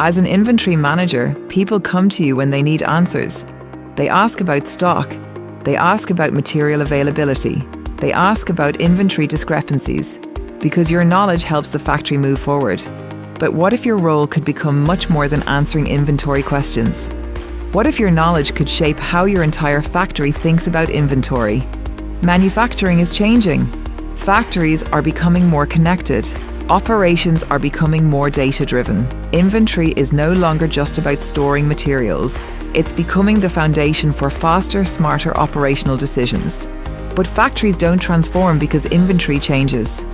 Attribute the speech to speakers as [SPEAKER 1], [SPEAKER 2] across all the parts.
[SPEAKER 1] As an inventory manager, people come to you when they need answers. They ask about stock. They ask about material availability. They ask about inventory discrepancies, because your knowledge helps the factory move forward. But what if your role could become much more than answering inventory questions? What if your knowledge could shape how your entire factory thinks about inventory? Manufacturing is changing. Factories are becoming more connected. Operations are becoming more data-driven. Inventory is no longer just about storing materials. It's becoming the foundation for faster, smarter operational decisions. But factories don't transform because inventory changes.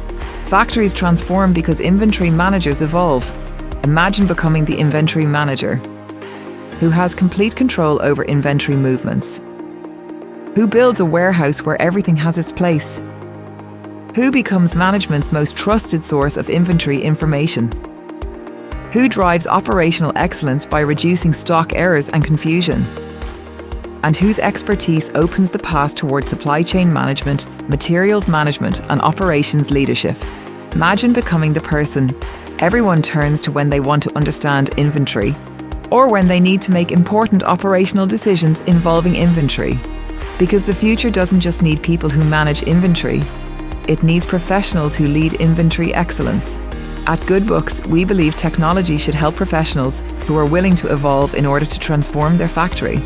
[SPEAKER 1] Factories transform because inventory managers evolve. Imagine becoming the inventory manager, who has complete control over inventory movements. Who builds a warehouse where everything has its place? Who becomes management's most trusted source of inventory information? Who drives operational excellence by reducing stock errors and confusion? And whose expertise opens the path toward supply chain management, materials management, and operations leadership? Imagine becoming the person everyone turns to when they want to understand inventory, or when they need to make important operational decisions involving inventory. Because the future doesn't just need people who manage inventory, it needs professionals who lead inventory excellence. At GoodBooks, we believe technology should help professionals who are willing to evolve in order to transform their factory.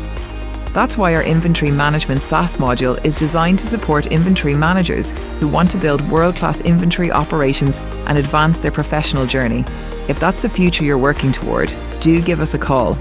[SPEAKER 1] That's why our inventory management SaaS module is designed to support inventory managers who want to build world-class inventory operations and advance their professional journey. If that's the future you're working toward, do give us a call.